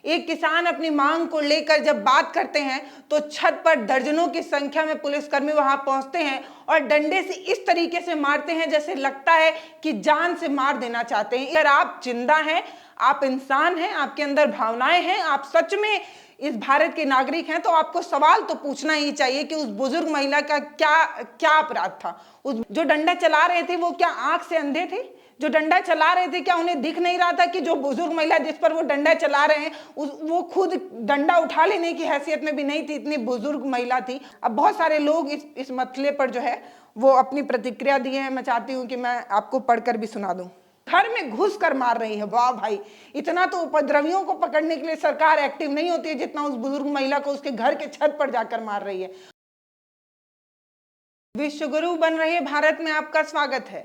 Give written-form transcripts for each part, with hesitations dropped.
एक किसान अपनी मांग को लेकर जब बात करते हैं तो छत पर दर्जनों की संख्या में पुलिसकर्मी वहां पहुंचते हैं और डंडे से इस तरीके से मारते हैं जैसे लगता है कि जान से मार देना चाहते हैं। अगर आप जिंदा हैं, आप इंसान हैं, आपके अंदर भावनाएं हैं, आप सच में इस भारत के नागरिक हैं, तो आपको सवाल तो पूछना ही चाहिए कि उस बुजुर्ग महिला का क्या क्या अपराध था। उस जो डंडा चला रहे थे वो क्या आंख से अंधे थे? जो डंडा चला रहे थे क्या उन्हें दिख नहीं रहा था कि जो बुजुर्ग महिला जिस पर वो डंडा चला रहे हैं वो खुद डंडा उठा लेने की हैसियत में भी नहीं थी, इतनी बुजुर्ग महिला थी। अब बहुत सारे लोग इस मसले पर जो है वो अपनी प्रतिक्रिया दिए हैं। मैं चाहती हूँ कि मैं आपको पढ़कर भी सुना दूं। घर में घुस कर मार रही है। वाह भाई, इतना तो उपद्रवियों को पकड़ने के लिए सरकार एक्टिव नहीं होती है जितना उस बुजुर्ग महिला को उसके घर के छत पर जाकर मार रही है। विश्व गुरु बन रहे भारत में आपका स्वागत है।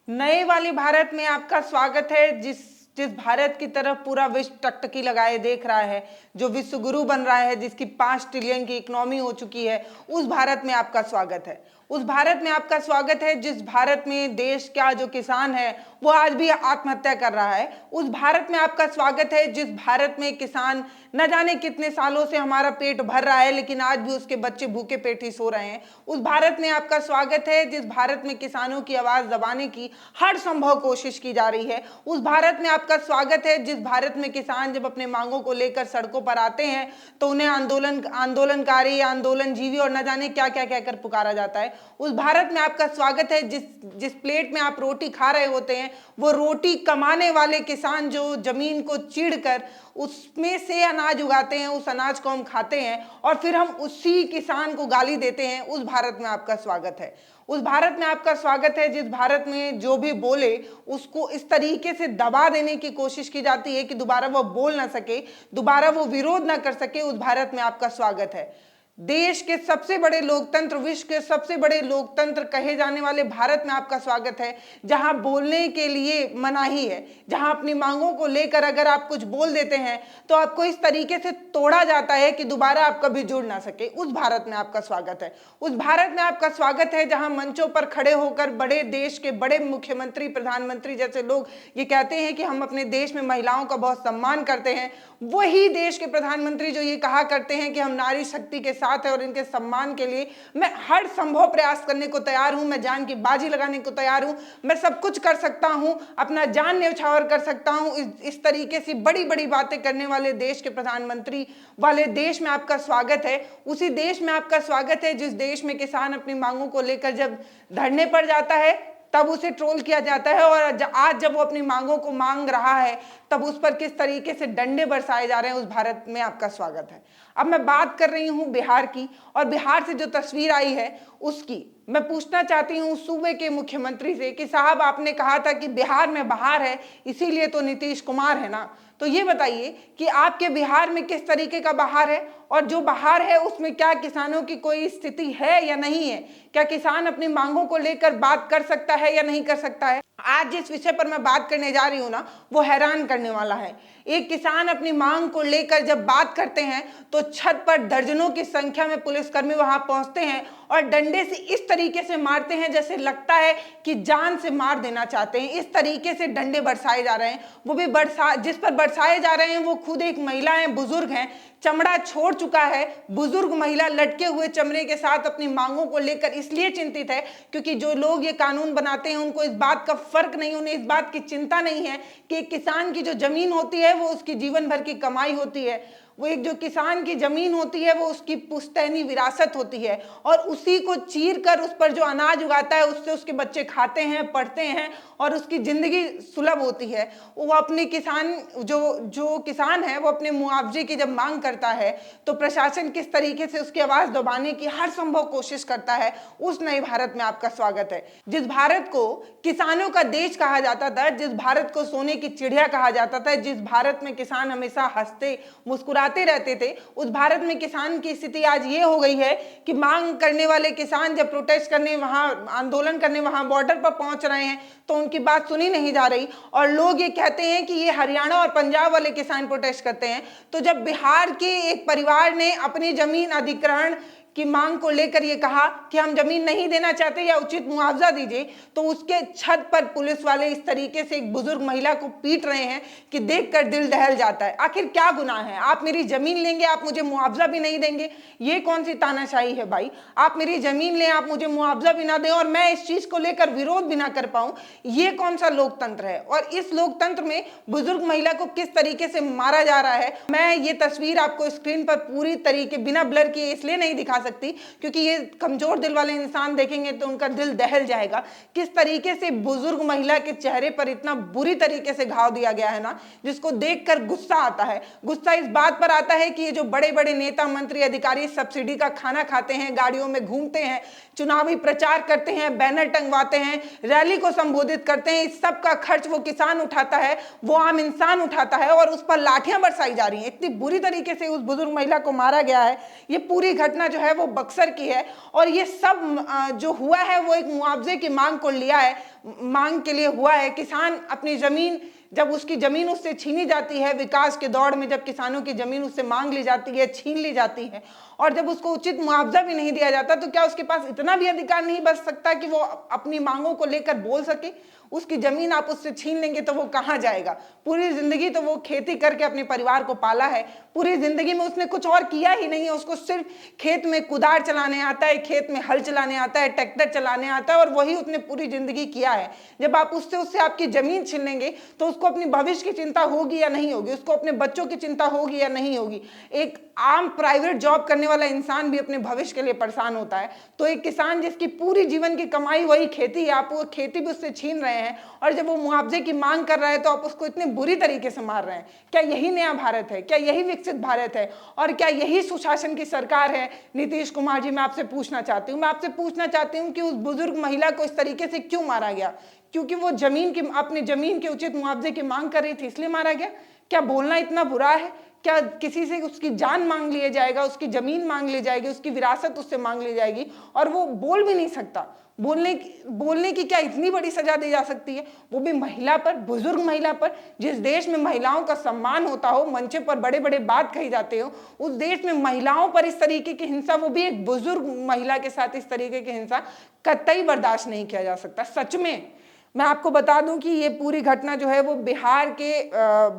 नए वाले भारत में आपका स्वागत है, जिस भारत की तरफ पूरा विश्व टकटकी लगाए देख रहा है, जो विश्व गुरु बन रहा है, जिसकी 5 ट्रिलियन की इकोनॉमी हो चुकी है, उस भारत में आपका स्वागत है। उस भारत में आपका स्वागत है जिस भारत में देश का जो किसान है वो आज भी आत्महत्या कर रहा है। उस भारत में आपका स्वागत है जिस भारत में किसान न जाने कितने सालों से हमारा पेट भर रहा है लेकिन आज भी उसके बच्चे भूखे पेट ही सो रहे हैं। उस भारत में आपका स्वागत है जिस भारत में किसानों की आवाज दबाने की हर संभव कोशिश की जा रही है। उस भारत में आपका स्वागत है जिस भारत में किसान जब अपने मांगों को लेकर सड़कों पर आते हैं तो उन्हें आंदोलनकारी या आंदोलनजीवी और न जाने क्या क्या कहकर पुकारा जाता है। उस भारत में आपका स्वागत है जिस प्लेट में आप रोटी खा रहे होते हैं वो रोटी कमाने वाले किसान जो जमीन को चीढ़कर उसमें से अनाज उगाते हैं, उस अनाज को हम खाते हैं और फिर हम उसी किसान को गाली देते हैं। उस भारत में आपका स्वागत है। उस भारत में आपका स्वागत है जिस भारत में जो भी बोले उसको इस तरीके से दबा देने की कोशिश की जाती है कि दोबारा वो बोल ना सके, दोबारा वो विरोध ना कर सके। उस भारत में आपका स्वागत है। देश के सबसे बड़े लोकतंत्र, विश्व के सबसे बड़े लोकतंत्र कहे जाने वाले भारत में आपका स्वागत है, जहां बोलने के लिए मनाही है, जहां अपनी मांगों को लेकर अगर आप कुछ बोल देते हैं तो आपको इस तरीके से तोड़ा जाता है कि दोबारा आप कभी जुड़ ना सके। उस भारत में आपका स्वागत है। उस भारत में आपका स्वागत है जहां मंचों पर खड़े होकर बड़े देश के बड़े मुख्यमंत्री, प्रधानमंत्री जैसे लोग ये कहते हैं कि हम अपने देश में महिलाओं का बहुत सम्मान करते हैं। वही देश के प्रधानमंत्री जो ये कहा करते हैं कि हम नारी शक्ति के साथ है और इनके सम्मान के लिए मैं हर संभव प्रयास करने को तैयार हूं, मैं जान की बाजी लगाने को तैयार हूं, मैं सब कुछ कर सकता हूं, अपना जान न्यौछावर कर सकता हूं, इस तरीके से बड़ी बड़ी बातें करने वाले देश के प्रधानमंत्री वाले देश में आपका स्वागत है। उसी देश में आपका स्वागत है जिस देश में किसान अपनी मांगों को लेकर जब धरने पर जाता है तब उसे ट्रोल किया जाता है और आज जब वो अपनी मांगों को मांग रहा है तब उस पर किस तरीके से डंडे बरसाए जा रहे हैं। उस भारत में आपका स्वागत है। अब मैं बात कर रही हूं बिहार की, और बिहार से जो तस्वीर आई है उसकी मैं पूछना चाहती हूं सूबे के मुख्यमंत्री से कि साहब, आपने कहा था कि बिहार में बहार है इसीलिए तो नीतीश कुमार है ना, तो ये बताइए कि आपके बिहार में किस तरीके का बहार है और जो बहार है उसमें क्या किसानों की कोई स्थिति है या नहीं है? क्या किसान अपनी मांगों को लेकर बात कर सकता है या नहीं कर सकता है? आज जिस विषय पर मैं बात करने जा रही हूं ना वो हैरान करने वाला है। एक किसान अपनी मांग को लेकर जब बात करते हैं तो छत पर दर्जनों की संख्या में पुलिसकर्मी वहां पहुंचते हैं और डंडे से इस तरीके से मारते हैं जैसे लगता है कि जान से मार देना चाहते हैं। इस तरीके से डंडे बरसाए जा रहे हैं, वो भी जिस पर बरसाए जा रहे हैं वो खुद एक महिला है, बुजुर्ग हैं, चमड़ा छोड़ चुका है। बुजुर्ग महिला लटके हुए चमड़े के साथ अपनी मांगों को लेकर इसलिए चिंतित है क्योंकि जो लोग ये कानून बनाते हैं उनको इस बात का फर्क नहीं, उन्हें इस बात की चिंता नहीं है कि एक किसान की जो जमीन होती है वो उसकी जीवन भर की कमाई होती है। वो एक जो किसान की जमीन होती है वो उसकी पुश्तैनी विरासत होती है और उसी को चीर कर उस पर जो अनाज उगाता है उससे उसके बच्चे खाते हैं, पढ़ते हैं और उसकी जिंदगी सुलभ होती है। वो अपने किसान जो किसान है वो अपने मुआवजे की जब मांग करता है तो प्रशासन किस तरीके से उसकी आवाज दबाने की हर संभव कोशिश करता है। उस नए भारत में आपका स्वागत है। जिस भारत को किसानों का देश कहा जाता था, जिस भारत को सोने की चिड़िया कहा जाता था, जिस भारत में किसान हमेशा हंसते मुस्कुराते रहते थे, उस भारत में किसान की स्थिति आज ये हो गई है कि मांग करने वाले किसान जब प्रोटेस्ट करने, वहां आंदोलन करने, वहां बॉर्डर पर पहुंच रहे हैं तो उनकी बात सुनी नहीं जा रही और लोग ये कहते हैं कि ये हरियाणा और पंजाब वाले किसान प्रोटेस्ट करते हैं। तो जब बिहार के एक परिवार ने अपनी जमीन अधिग्रहण की मांग को लेकर ये कहा कि हम जमीन नहीं देना चाहते या उचित मुआवजा दीजिए, तो उसके छत पर पुलिस वाले इस तरीके से एक बुजुर्ग महिला को पीट रहे हैं कि देखकर दिल दहल जाता है। आखिर क्या गुनाह है? आप मेरी जमीन लेंगे, आप मुझे मुआवजा भी नहीं देंगे? ये कौन सी तानाशाही है भाई? आप मेरी जमीन लें, आप मुझे मुआवजा भी ना दें और मैं इस चीज को लेकर विरोध भी ना कर पाऊं, ये कौन सा लोकतंत्र है? और इस लोकतंत्र में बुजुर्ग महिला को किस तरीके से मारा जा रहा है, मैं ये तस्वीर आपको स्क्रीन पर पूरी तरीके बिना ब्लर किए इसलिए नहीं दिखा सकती क्योंकि ये कमजोर दिल वाले इंसान देखेंगे तो उनका दिल दहल जाएगा। किस तरीके से बुजुर्ग महिला के चेहरे पर इतना बुरी तरीके से घाव दिया गया है ना, जिसको देखकर गुस्सा आता है। गुस्सा इस बात पर आता है कि ये जो बड़े बड़े नेता मंत्री अधिकारी सब्सिडी का खाना खाते हैं, गाड़ियों में घूमते हैं, चुनावी प्रचार करते हैं, बैनर टंगवाते हैं, रैली को संबोधित करते हैं, इस सब का खर्च वो किसान उठाता है, वो आम इंसान उठाता है और उस पर लाठियां बरसाई जा रही हैं। इतनी बुरी तरीके से उस बुजुर्ग महिला को मारा गया है। ये पूरी घटना जो है वो बक्सर की है और ये सब जो हुआ है वो एक मुआवजे की मांग को लिया है, मांग के लिए हुआ है। किसान अपनी जमीन, जब उसकी जमीन उससे छीनी जाती है, विकास के दौड़ में जब किसानों की जमीन उससे मांग ली जाती है, छीन ली जाती है और जब उसको उचित मुआवजा भी नहीं दिया जाता, तो क्या उसके पास इतना भी अधिकार नहीं बच सकता कि वो अपनी मांगों को लेकर बोल सके? उसकी जमीन आप उससे छीन लेंगे तो वो कहाँ जाएगा? पूरी जिंदगी तो वो खेती करके अपने परिवार को पाला है, पूरी जिंदगी में उसने कुछ और किया ही नहीं है। उसको सिर्फ खेत में कुदार चलाने आता है, खेत में हल चलाने आता है, ट्रैक्टर चलाने आता है और वही उसने पूरी जिंदगी किया है। जब आप उससे आपकी जमीन छीन लेंगे तो उसको अपनी भविष्य की चिंता होगी या नहीं होगी? उसको अपने बच्चों की चिंता होगी या नहीं होगी? एक आम प्राइवेट जॉब करने वाला इंसान भी अपने भविष्य के लिए परेशान होता है, तो एक किसान जिसकी पूरी जीवन की कमाई वही खेती है, आप वो खेती भी उससे छीन रहे हैं और जब वो मुआवजे की मांग कर रहा है तो आप उसको इतने बुरी तरीके से मार रहे हैं। क्या यही नया भारत है? क्या यही विकसित भारत है? और क्या यही सुशासन की सरकार है? नीतीश कुमार जी, मैं आपसे पूछना चाहती हूँ कि उस बुजुर्ग महिला को इस तरीके से क्यों मारा गया? क्योंकि वो अपनी जमीन के उचित मुआवजे की मांग कर रही थी इसलिए मारा गया? क्या बोलना इतना बुरा है? क्या किसी से उसकी जान मांग लिया जाएगा, उसकी जमीन मांग ली जाएगी, उसकी विरासत उससे मांग ली जाएगी और वो बोल भी नहीं सकता? बोलने की क्या इतनी बड़ी सजा दी जा सकती है, वो भी महिला पर, बुजुर्ग महिला पर? जिस देश में महिलाओं का सम्मान होता हो, मंचों पर बड़े बड़े बात कही जाते हो, उस देश में महिलाओं पर इस तरीके की हिंसा, वो भी एक बुजुर्ग महिला के साथ इस तरीके की हिंसा कतई बर्दाश्त नहीं किया जा सकता। सच में मैं आपको बता दूं कि ये पूरी घटना जो है वो बिहार के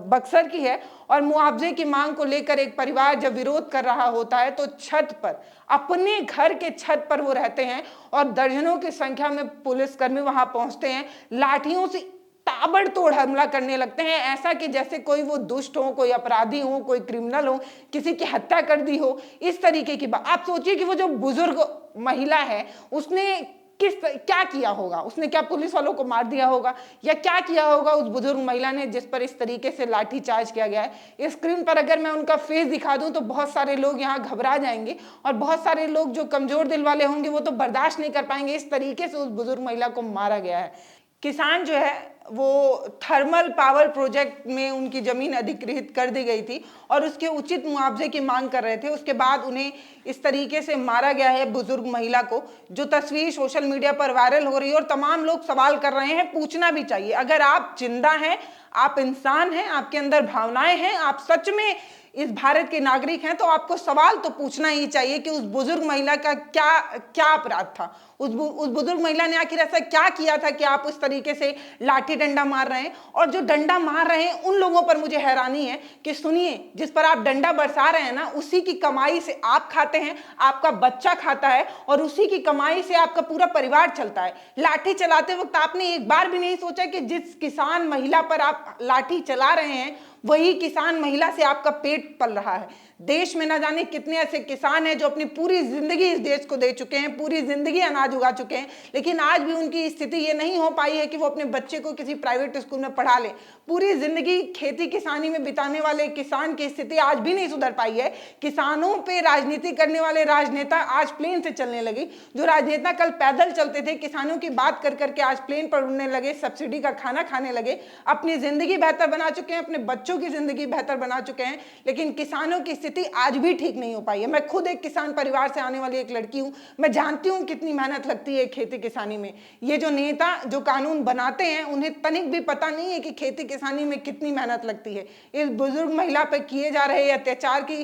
बक्सर की है और मुआवजे की मांग को लेकर एक परिवार जब विरोध कर रहा होता है तो छत पर, अपने घर के छत पर वो रहते हैं और दर्जनों की संख्या में पुलिसकर्मी वहां पहुंचते हैं, लाठियों से ताबड़तोड़ हमला करने लगते हैं, ऐसा कि जैसे कोई वो दुष्ट हो, कोई अपराधी हो, कोई क्रिमिनल हो, किसी की हत्या कर दी हो, इस तरीके की बात। आप सोचिए कि वो जो बुजुर्ग महिला है उसने क्या किया होगा? उसने क्या पुलिस वालों को मार दिया होगा या क्या किया होगा उस बुजुर्ग महिला ने जिस पर इस तरीके से लाठी चार्ज किया गया है? स्क्रीन पर अगर मैं उनका फेस दिखा दूं तो बहुत सारे लोग यहाँ घबरा जाएंगे और बहुत सारे लोग जो कमजोर दिल वाले होंगे वो तो बर्दाश्त नहीं कर पाएंगे। इस तरीके से उस बुजुर्ग महिला को मारा गया है। किसान जो है वो थर्मल पावर प्रोजेक्ट में उनकी जमीन अधिकृत कर दी गई थी और उसके उचित मुआवजे की मांग कर रहे थे। उसके बाद उन्हें इस तरीके से मारा गया है बुजुर्ग महिला को, जो तस्वीर सोशल मीडिया पर वायरल हो रही है और तमाम लोग सवाल कर रहे हैं। पूछना भी चाहिए, अगर आप जिंदा हैं, आप इंसान हैं, आपके अंदर भावनाएं हैं, आप सच में इस भारत के नागरिक हैं, तो आपको सवाल तो पूछना ही चाहिए कि उस बुजुर्ग महिला का क्या अपराध था? उस बुजुर्ग महिला ने आखिर ऐसा क्या किया था कि आप उस तरीके से लाठी डंडा मार रहे हैं? और जो डंडा मार रहे हैं उन लोगों पर मुझे हैरानी है कि सुनिए, जिस पर आप डंडा बरसा रहे हैं ना, उसी की कमाई से आप खाते हैं, आपका बच्चा खाता है और उसी की कमाई से आपका पूरा परिवार चलता है। लाठी चलाते वक्त आपने एक बार भी नहीं सोचा कि जिस किसान महिला पर आप लाठी चला रहे हैं वही किसान महिला से आपका पेट पल रहा है। देश में ना जाने कितने ऐसे किसान हैं जो अपनी पूरी जिंदगी इस देश को दे चुके हैं, पूरी जिंदगी अनाज उगा चुके हैं, लेकिन आज भी उनकी स्थिति ये नहीं हो पाई है कि वो अपने बच्चे को किसी प्राइवेट स्कूल में पढ़ा ले। पूरी जिंदगी खेती किसानी में बिताने वाले किसान की स्थिति आज भी नहीं सुधर पाई है। किसानों पे राजनीति करने वाले राजनेता आज प्लेन से चलने लगे। जो राजनेता कल पैदल चलते थे, किसानों की बात कर करके आज प्लेन पर उड़ने लगे, सब्सिडी का खाना खाने लगे, अपनी जिंदगी बेहतर बना चुके हैं, अपने बच्चों की जिंदगी बेहतर बना चुके हैं, लेकिन किसानों की स्थिति आज भी ठीक नहीं हो पाई है। मैं खुद एक किसान परिवार से आने वाली एक लड़की हूं, मैं जानती हूं कितनी मेहनत लगती है खेती किसानी में। ये जो नेता जो कानून बनाते हैं उन्हें तनिक भी पता नहीं है कि खेती किसानी में कितनी मेहनत लगती है। इस बुजुर्ग महिला पर किए जा रहे अत्याचार की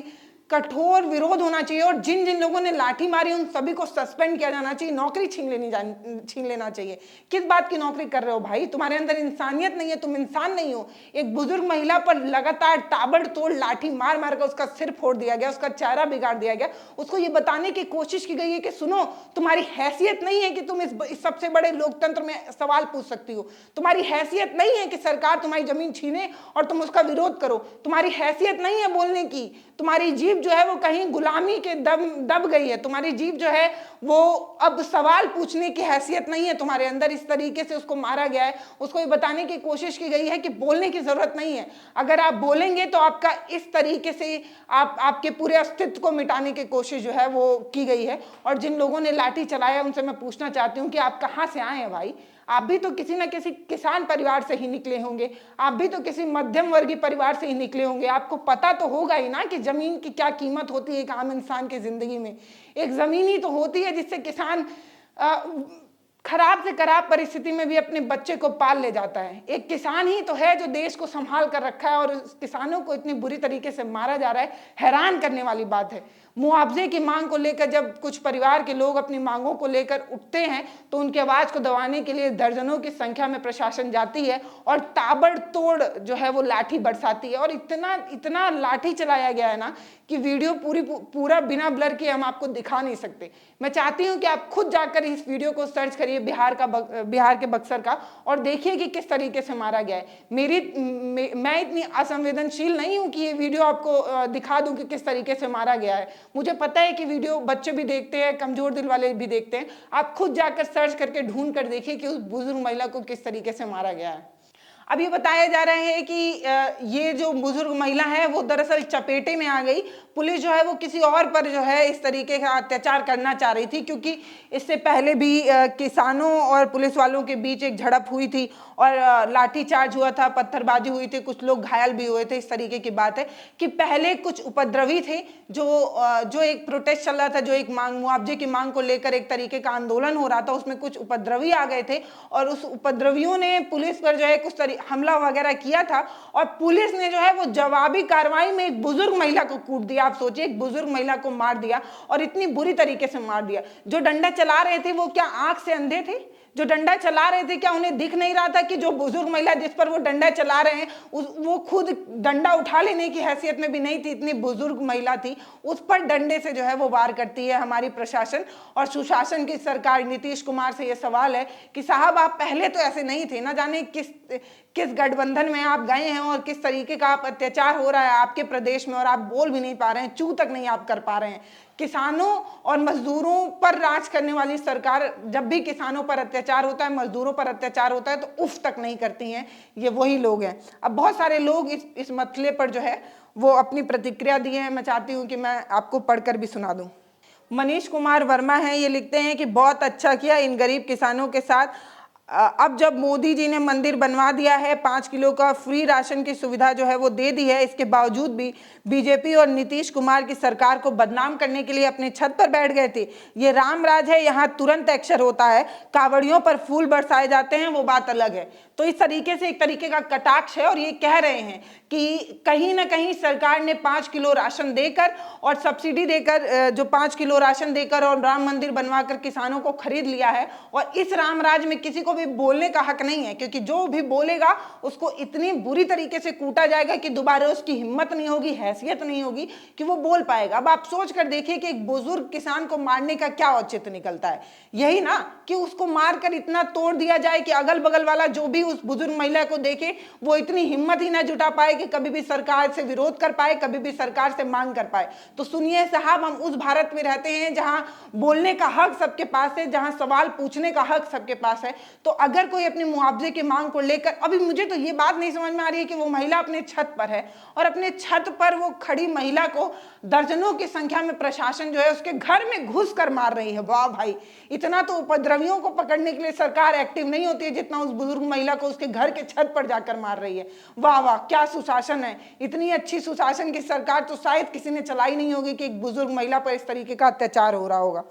कठोर विरोध होना चाहिए और जिन जिन लोगों ने लाठी मारी उन सभी को सस्पेंड किया जाना चाहिए, नौकरी छीन लेना चाहिए। किस बात की नौकरी कर रहे हो भाई? तुम्हारे अंदर इंसानियत नहीं है, तुम इंसान नहीं हो। एक बुजुर्ग महिला पर लगातार ताबड़तोड़ लाठी मार मार कर उसका सिर फोड़ दिया गया, उसका चेहरा बिगाड़ दिया गया। उसको ये बताने की कोशिश की गई है कि सुनो, तुम्हारी हैसियत नहीं है कि तुम इस सबसे बड़े लोकतंत्र में सवाल पूछ सकती हो। तुम्हारी हैसियत नहीं है कि सरकार तुम्हारी जमीन छीने और तुम उसका विरोध करो। तुम्हारी हैसियत नहीं है बोलने की। तुम्हारी जीभ जो है वो कहीं गुलामी के दब गई है। तुम्हारी जीभ जो है वो अब सवाल पूछने की हैसियत नहीं है तुम्हारे अंदर। इस तरीके से उसको मारा गया है। उसको ये बताने की कोशिश की गई है कि बोलने की जरूरत नहीं है। अगर आप बोलेंगे तो आपका इस तरीके से आपके पूरे अस्तित्व को मिटाने की कोशिश जो है वो की गई है। और जिन लोगों ने लाठी चलाया उनसे मैं पूछना चाहती हूँ कि आप कहाँ से आए हैं भाई? आप भी तो किसी न किसी किसान परिवार से ही निकले होंगे। आप भी तो किसी मध्यम वर्गीय परिवार से ही निकले होंगे। आपको पता तो होगा ही ना कि जमीन की क्या कीमत होती है एक आम इंसान की जिंदगी में। एक जमीन ही तो होती है जिससे किसान खराब से खराब परिस्थिति में भी अपने बच्चे को पाल ले जाता है। एक किसान ही तो है जो देश को संभाल कर रखा है और किसानों को इतनी बुरी तरीके से मारा जा रहा है। हैरान करने वाली बात है। मुआवजे की मांग को लेकर जब कुछ परिवार के लोग अपनी मांगों को लेकर उठते हैं तो उनकी आवाज को दबाने के लिए दर्जनों की संख्या में प्रशासन जाती है और ताबड़तोड़ जो है वो लाठी बरसाती है। और इतना लाठी चलाया गया है ना कि वीडियो पूरा बिना ब्लर किए हम आपको दिखा नहीं सकते। मैं चाहती हूं कि आप खुद जाकर इस वीडियो को सर्च करिए बिहार के बक्सर का और देखिए कि किस तरीके से मारा गया है। मैं इतनी असंवेदनशील नहीं हूं कि ये वीडियो आपको दिखा दूं कि किस तरीके से मारा गया है। मुझे पता है कि वीडियो बच्चे भी देखते हैं, कमजोर दिल वाले भी देखते हैं। आप खुद जाकर सर्च करके ढूंढ कर देखिए कि उस बुजुर्ग महिला को किस तरीके से मारा गया है। अब ये बताया जा रहा है कि ये जो बुजुर्ग महिला है वो दरअसल चपेटे में आ गई। पुलिस जो है वो किसी और पर जो है इस तरीके का अत्याचार करना चाह रही थी, क्योंकि इससे पहले भी किसानों और पुलिस वालों के बीच एक झड़प हुई थी और लाठीचार्ज हुआ था, पत्थरबाजी हुई थी, कुछ लोग घायल भी हुए थे। इस तरीके की बात है कि पहले कुछ उपद्रवी थे जो एक प्रोटेस्ट चल रहा था, जो एक मुआवजे की मांग को लेकर एक तरीके का आंदोलन हो रहा था, उसमें कुछ उपद्रवी आ गए थे और उस उपद्रवियों ने पुलिस पर जो है कुछ हमला वगैरह किया था और पुलिस ने जो है वो जवाबी कार्रवाई में एक बुजुर्ग महिला को कूट दिया। आप सोचिए, एक बुजुर्ग महिला को मार दिया और इतनी बुरी तरीके से मार दिया। जो डंडा चला रहे थे वो क्या आंख से अंधे थे? जो डंडा चला रहे थे क्या उन्हें दिख नहीं रहा था कि जो बुजुर्ग महिला जिस पर वो डंडा चला रहे हैं वो खुद डंडा उठा लेने की हैसियत में भी नहीं थी? इतनी बुजुर्ग महिला थी, उस पर डंडे से जो है वो वार करती है हमारी प्रशासन और सुशासन की सरकार। नीतीश कुमार से ये सवाल है कि साहब आप पहले तो ऐसे नहीं थे, ना जाने किस गठबंधन में आप गए हैं और किस तरीके का आप अत्याचार हो रहा है आपके प्रदेश में और आप बोल भी नहीं पा रहे हैं, चू तक नहीं आप कर पा रहे हैं। किसानों और मजदूरों पर राज करने वाली सरकार जब भी किसानों पर अत्याचार होता है, मजदूरों पर अत्याचार होता है तो उफ तक नहीं करती हैं। ये वही लोग हैं। अब बहुत सारे लोग इस मसले पर जो है वो अपनी प्रतिक्रिया दिए हैं। मैं चाहती हूँ कि मैं आपको पढ़कर भी सुना दूँ। मनीष कुमार वर्मा हैं, ये लिखते हैं कि बहुत अच्छा किया इन गरीब किसानों के साथ। अब जब मोदी जी ने मंदिर बनवा दिया है, 5 किलो का फ्री राशन की सुविधा जो है वो दे दी है, इसके बावजूद भी बीजेपी और नीतीश कुमार की सरकार को बदनाम करने के लिए अपने छत पर बैठ गए थे। ये राम राज है, यहाँ तुरंत एक्शन होता है, कावड़ियों पर फूल बरसाए जाते हैं, वो बात अलग है। तो इस तरीके से एक तरीके का कटाक्ष है और ये कह रहे हैं कि कहीं ना कहीं सरकार ने 5 किलो राशन देकर और सब्सिडी देकर, जो 5 किलो राशन देकर और राम मंदिर बनवाकर किसानों को खरीद लिया है। और इस राम राज में किसी को भी बोलने का हक नहीं है, क्योंकि जो भी बोलेगा उसको इतनी बुरी तरीके से कूटा जाएगा कि दोबारा उसकी हिम्मत नहीं होगी, हैसियत नहीं होगी कि वो बोल पाएगा। अब आप सोच कर देखिए कि एक बुजुर्ग किसान को मारने का क्या औचित्य निकलता है? यही ना कि उसको मारकर इतना तोड़ दिया जाए कि अगल बगल वाला जो भी उस बुजुर्ग महिला को देखे वो इतनी हिम्मत ही ना जुटा पाए कि कभी भी सरकार से विरोध कर पाए, कभी भी सरकार से मांग कर पाए। तो सुनिए साहब, हम उस भारत में रहते हैं जहां बोलने का हक सबके पास है, जहां सवाल पूछने का हक सबके पास है। तो अगर कोई अपनी मुआवजे की मांग को लेकर, अभी मुझे तो ये बात नहीं समझ में आ रही है कि वो महिला अपने छत पर है और अपने छत पर वो खड़ी महिला को दर्जनों की संख्या में प्रशासन जो है उसके घर में घुस कर मार रही है। वाह भाई, इतना तो उपद्रवियों को पकड़ने के लिए सरकार एक्टिव नहीं होती है जितना उस बुजुर्ग महिला को उसके घर के छत पर जाकर मार रही है। वाह वाह, क्या सुशासन है। इतनी अच्छी सुशासन की सरकार तो शायद किसी ने चलाई नहीं होगी कि एक बुजुर्ग महिला पर इस तरीके का अत्याचार हो रहा होगा।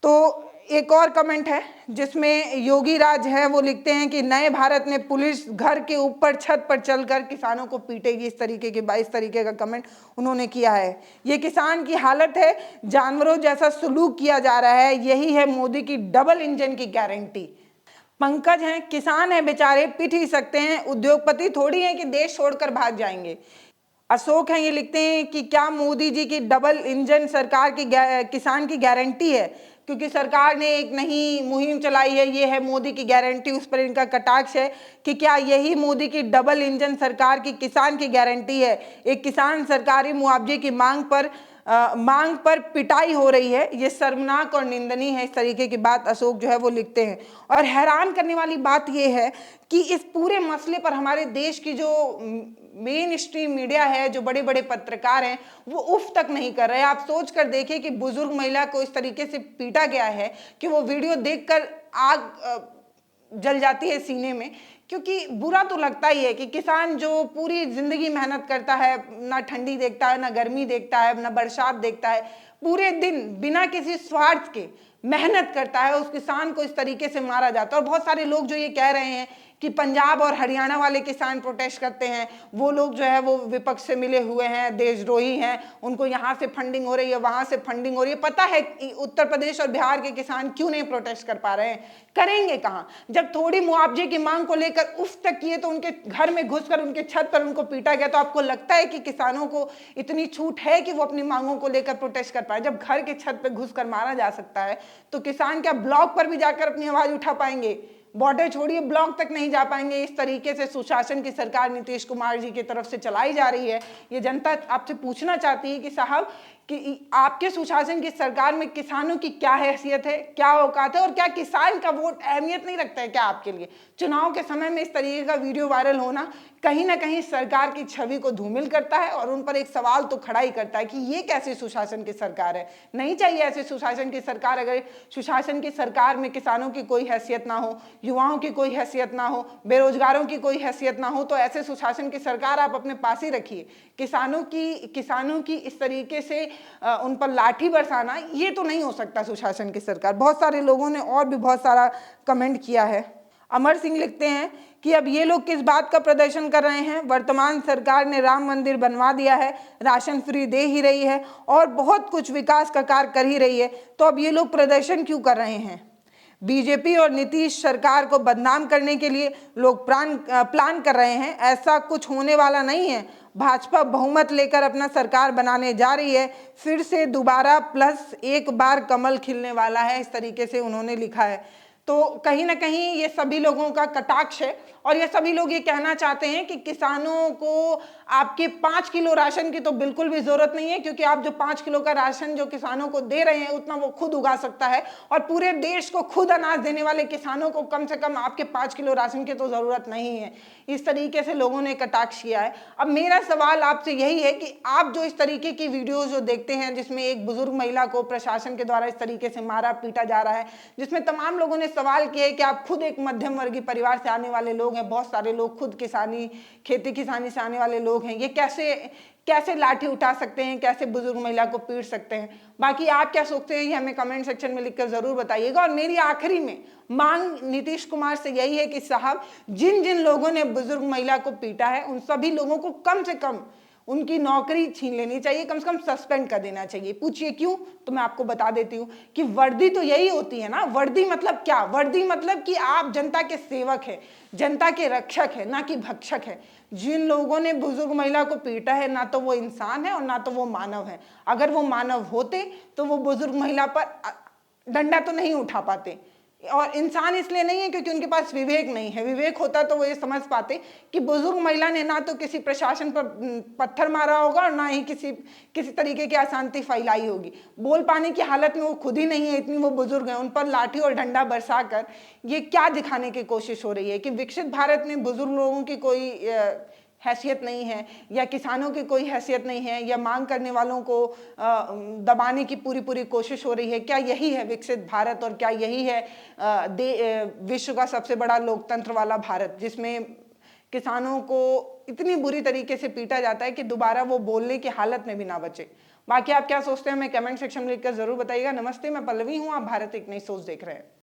तो एक और कमेंट है जिसमें योगी राज है, वो लिखते हैं कि नए भारत में पुलिस घर के ऊपर छत पर चलकर किसानों को पीटेगी। इस तरीके का कमेंट उन्होंने किया है। ये किसान की हालत है, जानवरों जैसा सलूक किया जा रहा है, यही है मोदी की डबल इंजन की गारंटी। पंकज हैं, किसान हैं बेचारे, पिट ही सकते हैं, उद्योगपति थोड़ी हैं कि देश छोड़कर भाग जाएंगे। अशोक हैं, ये लिखते हैं कि क्या मोदी जी की डबल इंजन सरकार की किसान की गारंटी है, क्योंकि सरकार ने एक नई मुहिम चलाई है, ये है मोदी की गारंटी। उस पर इनका कटाक्ष है कि क्या यही मोदी की डबल इंजन सरकार की किसान की गारंटी है। एक किसान सरकारी मुआवजे की मांग पर पिटाई हो रही है, ये शर्मनाक और निंदनीय है। इस तरीके की बात अशोक जो है वो लिखते हैं। और हैरान करने वाली बात ये है कि इस पूरे मसले पर हमारे देश की जो मेन स्ट्रीम मीडिया है, जो बड़े बड़े पत्रकार हैं, वो उफ तक नहीं कर रहे। आप सोच कर देखिए कि बुजुर्ग महिला को इस तरीके से पीटा गया है कि वो वीडियो देखकर आग जल जाती है सीने में, क्योंकि बुरा तो लगता ही है कि किसान जो पूरी जिंदगी मेहनत करता है, ना ठंडी देखता है, ना गर्मी देखता है, ना बरसात देखता है, पूरे दिन बिना किसी स्वार्थ के मेहनत करता है, उस किसान को इस तरीके से मारा जाता है। और बहुत सारे लोग जो ये कह रहे हैं कि पंजाब और हरियाणा वाले किसान प्रोटेस्ट करते हैं, वो लोग जो है वो विपक्ष से मिले हुए हैं, देशद्रोही हैं, उनको यहाँ से फंडिंग हो रही है, वहाँ से फंडिंग हो रही है। पता है उत्तर प्रदेश और बिहार के किसान क्यों नहीं प्रोटेस्ट कर पा रहे हैं? करेंगे कहाँ? जब थोड़ी मुआवजे की मांग को लेकर उफ तक किए तो उनके घर में घुसकर उनके छत पर उनको पीटा गया। तो आपको लगता है कि किसानों को इतनी छूट है कि वो अपनी मांगों को लेकर प्रोटेस्ट कर पाए? जब घर के छत पर घुसकर मारा जा सकता है तो किसान क्या ब्लॉक पर भी जाकर अपनी आवाज उठा पाएंगे? बॉर्डर छोड़िए, ब्लॉक तक नहीं जा पाएंगे। इस तरीके से सुशासन की सरकार नीतीश कुमार जी की तरफ से चलाई जा रही है। ये जनता आपसे पूछना चाहती है कि साहब कि आपके सुशासन की सरकार में किसानों की क्या हैसियत है, क्या औकात है, और क्या किसान का वोट अहमियत नहीं रखता है क्या आपके लिए? चुनाव के समय में इस तरीके का वीडियो वायरल होना कहीं ना कहीं सरकार की छवि को धूमिल करता है और उन पर एक सवाल तो खड़ा ही करता है कि ये कैसी सुशासन की सरकार है। नहीं चाहिए ऐसी सुशासन की सरकार। अगर सुशासन की सरकार में किसानों की कोई हैसियत ना हो, युवाओं की कोई हैसियत ना हो, बेरोजगारों की कोई हैसियत ना हो, तो ऐसे सुशासन की सरकार आप अपने पास ही रखिए। किसानों की इस तरीके से उन पर लाठी बरसाना, ये तो नहीं हो सकता सुशासन की सरकार। बहुत सारे लोगों ने और भी बहुत सारा कमेंट किया है। अमर सिंह लिखते हैं कि अब ये लोग किस बात का प्रदर्शन कर रहे हैं? वर्तमान सरकार ने राम मंदिर बनवा दिया है, राशन फ्री दे ही रही है और बहुत कुछ विकास का कार्य कर ही रही है, तो अब ये लोग प्रदर्शन क्यों कर रहे हैं? बीजेपी और नीतीश सरकार को बदनाम करने के लिए लोग प्लान कर रहे हैं। ऐसा कुछ होने वाला नहीं है। भाजपा बहुमत लेकर अपना सरकार बनाने जा रही है, फिर से दोबारा प्लस एक बार कमल खिलने वाला है। इस तरीके से उन्होंने लिखा है। तो कहीं ना कहीं ये सभी लोगों का कटाक्ष है और ये सभी लोग ये कहना चाहते हैं कि किसानों को आपके 5 किलो राशन की तो बिल्कुल भी जरूरत नहीं है, क्योंकि आप जो 5 किलो का राशन जो किसानों को दे रहे हैं उतना वो खुद उगा सकता है, और पूरे देश को खुद अनाज देने वाले किसानों को कम से कम आपके 5 किलो राशन की तो जरूरत नहीं है। इस तरीके से लोगों ने कटाक्ष किया है। अब मेरा सवाल आपसे यही है कि आप जो इस तरीके की वीडियोज जो देखते हैं जिसमें एक बुजुर्ग महिला को प्रशासन के द्वारा इस तरीके से मारा पीटा जा रहा है, जिसमें तमाम लोगों ने सवाल किए कि आप खुद एक मध्यम वर्गीय परिवार से आने वाले लोग हैं, बहुत सारे लोग खुद खेती किसानी से आने वाले लोग हैं, ये कैसे लाठी उठा सकते हैं, कैसे बुजुर्ग महिला को पीट सकते हैं? बाकी आप क्या सोचते हैं ये हमें कमेंट सेक्शन में लिखकर जरूर बताइएगा। और मेरी आखिरी में मांग नीतीश कुमार से यही है कि साहब, जिन जिन लोगों ने बुजुर्ग महिला को पीटा है उन सभी लोगों को कम से कम उनकी नौकरी छीन लेनी चाहिए, कम से कम सस्पेंड कर देना चाहिए। पूछिए क्यों? तो मैं आपको बता देती हूँ कि वर्दी तो यही होती है ना। वर्दी मतलब क्या? वर्दी मतलब कि आप जनता के सेवक हैं, जनता के रक्षक है, ना कि भक्षक है। जिन लोगों ने बुजुर्ग महिला को पीटा है, ना तो वो इंसान है और ना तो वो मानव है। अगर वो मानव होते तो वो बुजुर्ग महिला पर डंडा तो नहीं उठा पाते। और इंसान इसलिए नहीं है क्योंकि उनके पास विवेक नहीं है। विवेक होता तो वो ये समझ पाते कि बुजुर्ग महिला ने ना तो किसी प्रशासन पर पत्थर मारा होगा और ना ही किसी तरीके की अशांति फैलाई होगी। बोल पाने की हालत में वो खुद ही नहीं है, इतनी वो बुजुर्ग है। उन पर लाठी और डंडा बरसा कर ये क्या दिखाने की कोशिश हो रही है कि विकसित भारत में बुजुर्ग लोगों की कोई हैसियत नहीं है, या किसानों की कोई हैसियत नहीं है, या मांग करने वालों को दबाने की पूरी कोशिश हो रही है? क्या यही है विकसित भारत? और क्या यही है विश्व का सबसे बड़ा लोकतंत्र वाला भारत, जिसमें किसानों को इतनी बुरी तरीके से पीटा जाता है कि दोबारा वो बोलने की हालत में भी ना बचे। बाकी आप क्या सोचते हैं हमें कमेंट सेक्शन में लिखकर जरूर बताइएगा। नमस्ते, मैं पल्लवी हूँ, आप भारत एक नई सोच देख रहे हैं।